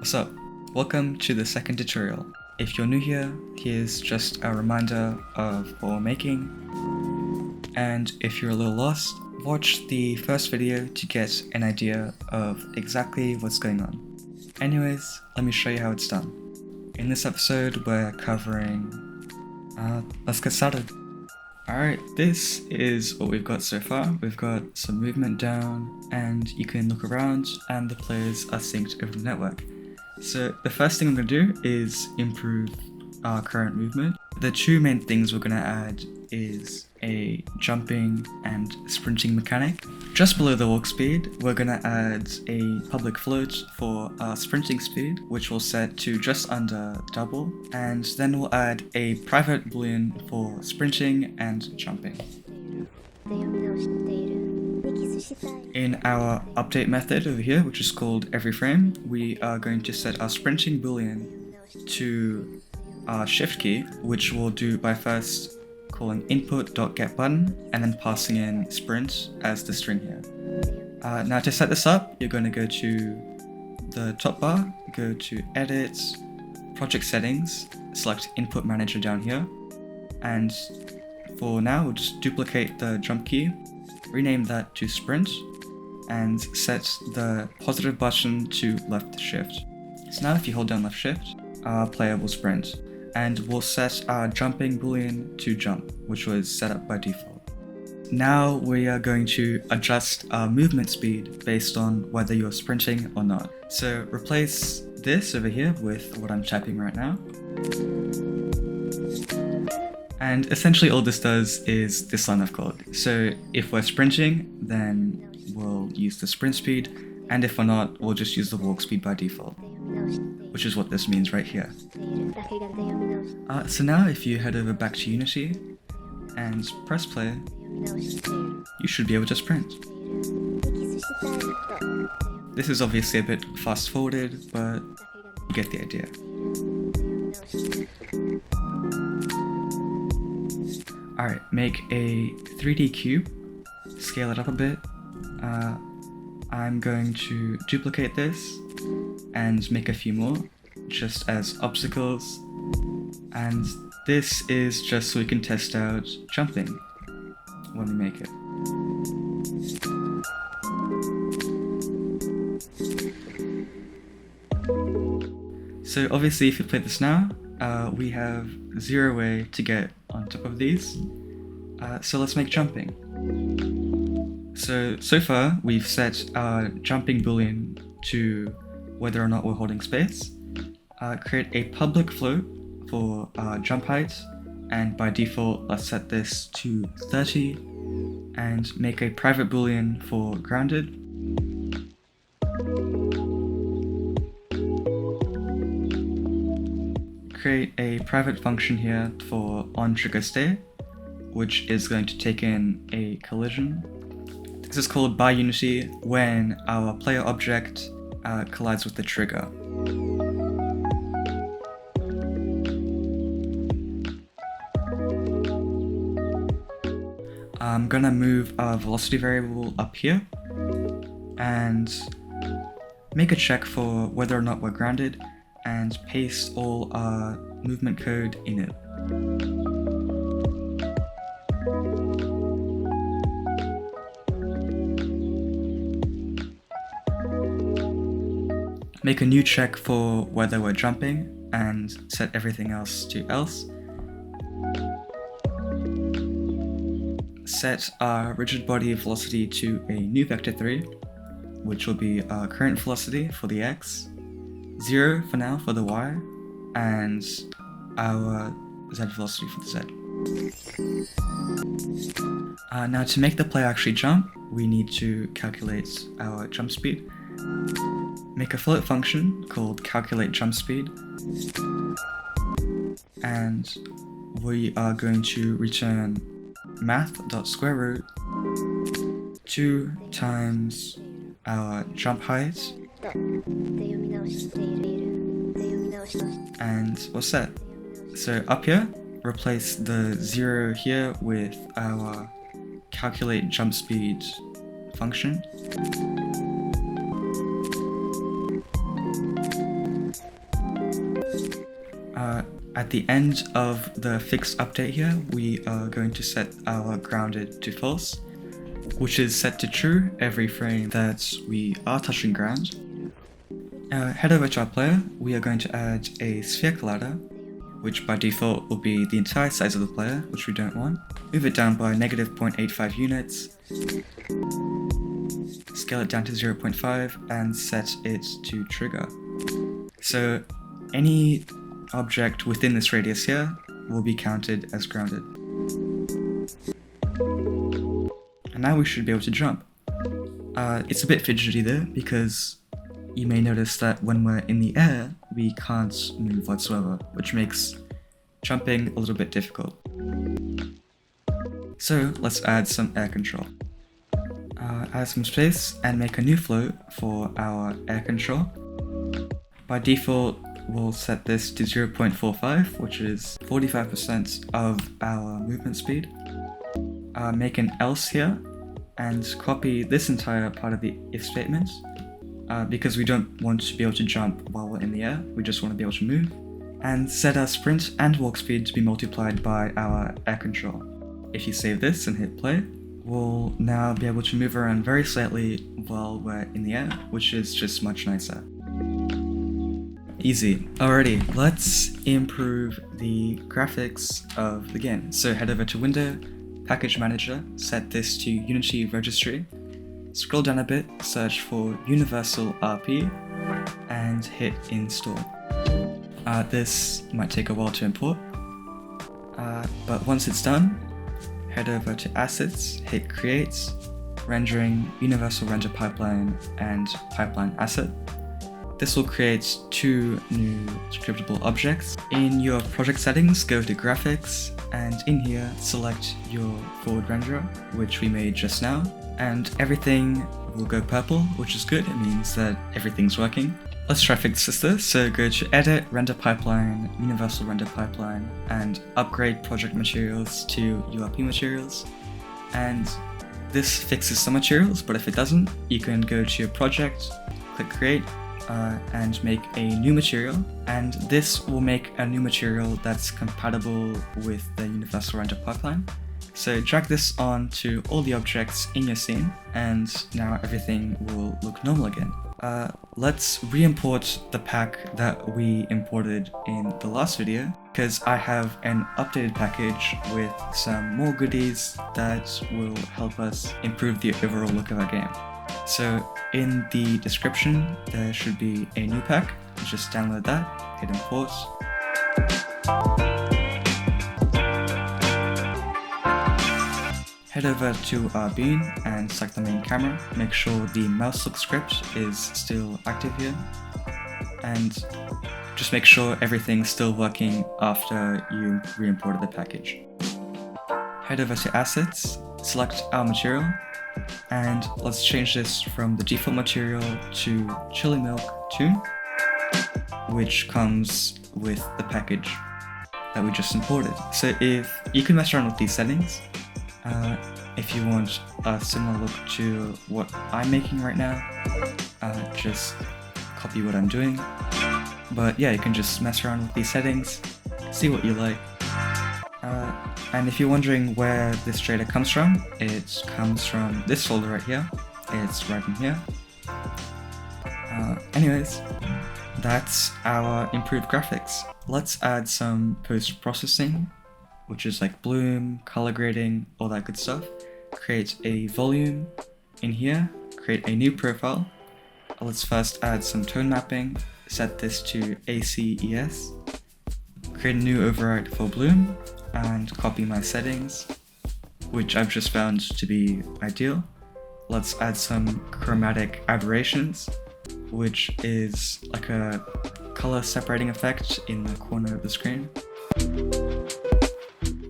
What's up? Welcome to the second tutorial. If you're new here, here's just a reminder of what we're making. And if you're a little lost, watch the first video to get an idea of exactly what's going on. Anyways, let me show you how it's done. In this episode, we're covering... let's get started. Alright, this is what we've got so far. We've got some movement down, and you can look around, and the players are synced over the network. So the first thing I'm going to do is improve our current movement. The two main things we're going to add is a jumping and sprinting mechanic. Just below the walk speed, we're going to add a public float for our sprinting speed, which we'll set to just under double, and then we'll add a private boolean for sprinting and jumping. In our update method over here, which is called everyFrame, we are going to set our sprinting boolean to our shift key, which we'll do by first calling input.getButton and then passing in sprint as the string here. Now to set this up, you're going to go to the top bar, go to Edit, Project Settings, select Input Manager down here, and for now we'll just duplicate the jump key, rename that to sprint, and set the positive button to left shift. So now if you hold down left shift, our player will sprint. And we'll set our jumping boolean to jump, which was set up by default. Now we are going to adjust our movement speed based on whether you're sprinting or not. So replace this over here with what I'm typing right now. And essentially all this does is this line of code. So if we're sprinting, then we'll use the sprint speed, and if we're not, we'll just use the walk speed by default, which is what this means right here. So now if you head over back to Unity and press play, you should be able to sprint. This is obviously a bit fast forwarded, but you get the idea. Alright, make a 3D cube, scale it up a bit. I'm going to duplicate this and make a few more, just as obstacles. And this is just so we can test out jumping when we make it. So obviously if you play this now, we have zero way to get on top of these. So let's make jumping. So far we've set our jumping boolean to whether or not we're holding space. Create a public float for jump height, and by default let's set this to 30, and make a private boolean for grounded. Create a private function here for onTriggerStay, which is going to take in a collision. This is called by Unity when our player object collides with the trigger. I'm gonna move our velocity variable up here and make a check for whether or not we're grounded and paste all our movement code in it. Make a new check for whether we're jumping and set everything else to else. Set our rigid body velocity to a new vector 3, which will be our current velocity for the x, 0 for now for the y, and our z velocity for the z. Now to make the player actually jump, we need to calculate our jump speed. Make a float function called calculateJumpSpeed, and we are going to return math.square root 2 times our jump height, and we're set. So up here, replace the 0 here with our calculateJumpSpeed function. At the end of the fixed update here, we are going to set our grounded to false, which is set to true every frame that we are touching ground. Head over to our player, we are going to add a sphere collider, which by default will be the entire size of the player, which we don't want. Move it down by negative 0.85 units, scale it down to 0.5 and set it to trigger. So any object within this radius here will be counted as grounded. And now we should be able to jump. It's a bit fidgety there because you may notice that when we're in the air, we can't move whatsoever, which makes jumping a little bit difficult. So let's add some air control. Add some space and make a new float for our air control. By default, we'll set this to 0.45, which is 45% of our movement speed. Make an else here and copy this entire part of the if statement because we don't want to be able to jump while we're in the air, we just want to be able to move. And set our sprint and walk speed to be multiplied by our air control. If you save this and hit play, we'll now be able to move around very slightly while we're in the air, which is just much nicer. Easy. Alrighty, let's improve the graphics of the game. So head over to Window, Package Manager, set this to Unity Registry, scroll down a bit, search for Universal RP, and hit Install. This might take a while to import, but once it's done, head over to Assets, hit Create, Rendering, Universal Render Pipeline, and Pipeline Asset. This will create two new scriptable objects. In your project settings, go to Graphics, and in here, select your forward renderer, which we made just now, and everything will go purple, which is good, it means that everything's working. Let's try fix this. So go to Edit, Render Pipeline, Universal Render Pipeline, and upgrade project materials to URP materials. And this fixes some materials, but if it doesn't, you can go to your project, click Create, and make a new material. And this will make a new material that's compatible with the Universal Render Pipeline. So drag this on to all the objects in your scene, and now everything will look normal again. Let's re-import the pack that we imported in the last video, because I have an updated package with some more goodies that will help us improve the overall look of our game. So in the description there should be a new pack, just download that, hit import. Head over to our bean and select the main camera. Make sure the mouse look script is still active here. And just make sure everything's still working after you re-imported the package. Head over to Assets, select our material, and let's change this from the default material to Chili Milk 2, which comes with the package that we just imported. So if you can mess around with these settings, if you want a similar look to what I'm making right now, just copy what I'm doing. But yeah, you can just mess around with these settings, see what you like. And if you're wondering where this shader comes from, it comes from this folder right here. It's right in here. Anyways, that's our improved graphics. Let's add some post-processing, which is like bloom, color grading, all that good stuff. Create a volume in here, create a new profile. Let's first add some tone mapping, set this to ACES, create a new override for bloom, and copy my settings, which I've just found to be ideal. Let's add some chromatic aberrations, which is like a color separating effect in the corner of the screen.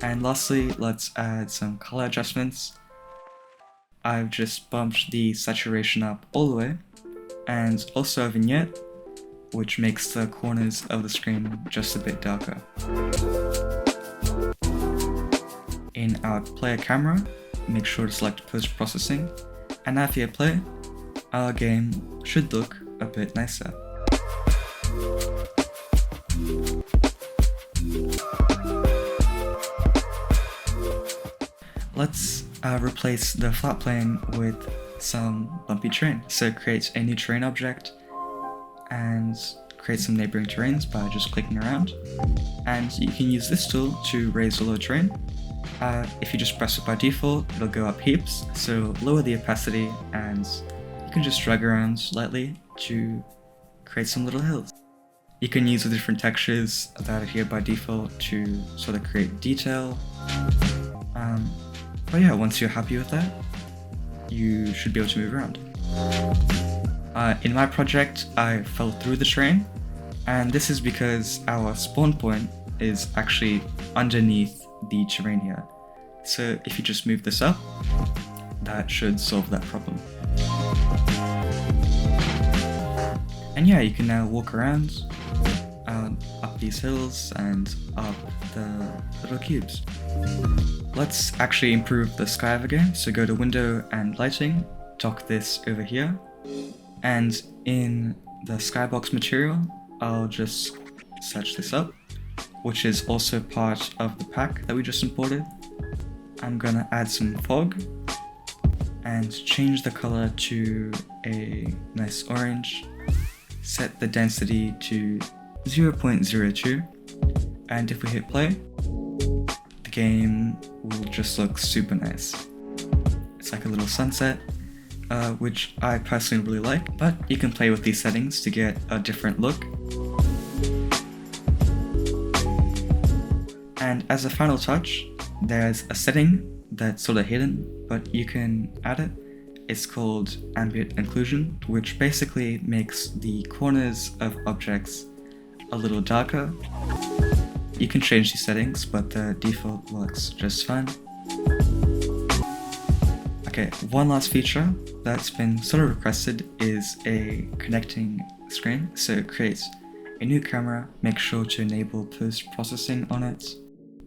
And lastly, let's add some color adjustments. I've just bumped the saturation up all the way, and also a vignette, which makes the corners of the screen just a bit darker. In our player camera, make sure to select post-processing, and now if you hit play, our game should look a bit nicer. replace the flat plane with some bumpy terrain. So create a new terrain object and create some neighboring terrains by just clicking around. And you can use this tool to raise or lower terrain. If you just press it by default, it'll go up heaps, so lower the opacity and you can just drag around lightly to create some little hills. You can use the different textures that are here by default to sort of create detail. But yeah, once you're happy with that, you should be able to move around. In my project, I fell through the terrain, and this is because our spawn point is actually underneath the terrain here. So if you just move this up, that should solve that problem. And yeah, you can now walk around up these hills and up the little cubes. Let's actually improve the sky of the game. So go to Window and Lighting, dock this over here, and in the skybox material, I'll just search this up, which is also part of the pack that we just imported. I'm gonna add some fog and change the color to a nice orange. Set the density to 0.02, and if we hit play, the game will just look super nice. It's like a little sunset, which I personally really like, but you can play with these settings to get a different look. And as a final touch, there's a setting that's sort of hidden, but you can add it. It's called Ambient Occlusion, which basically makes the corners of objects a little darker. You can change these settings, but the default works just fine. Okay, one last feature that's been sort of requested is a connecting screen. So create a new camera, make sure to enable post-processing on it.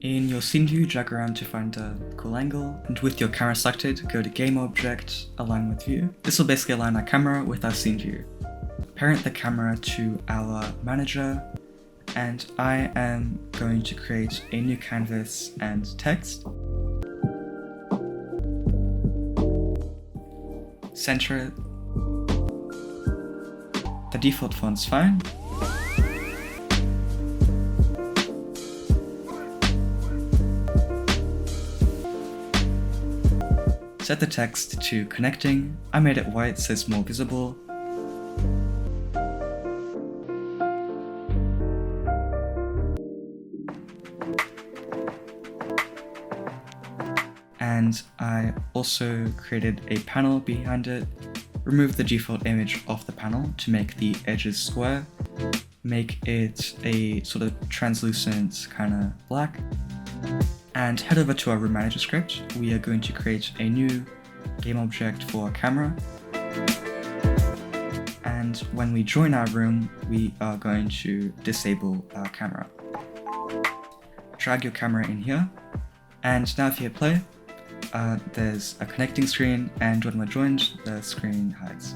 In your scene view, drag around to find a cool angle, and with your camera selected, go to Game Object, Align with View. This will basically align our camera with our scene view. Parent the camera to our manager, and I am going to create a new canvas and text. Center it. The default font's fine. Set the text to connecting. I made it white so it's more visible. And I also created a panel behind it. Remove the default image off the panel to make the edges square. Make it a sort of translucent kind of black. And head over to our room manager script. We are going to create a new game object for our camera. And when we join our room, we are going to disable our camera. Drag your camera in here. And now if you hit play, there's a connecting screen, and when we're joined, the screen hides.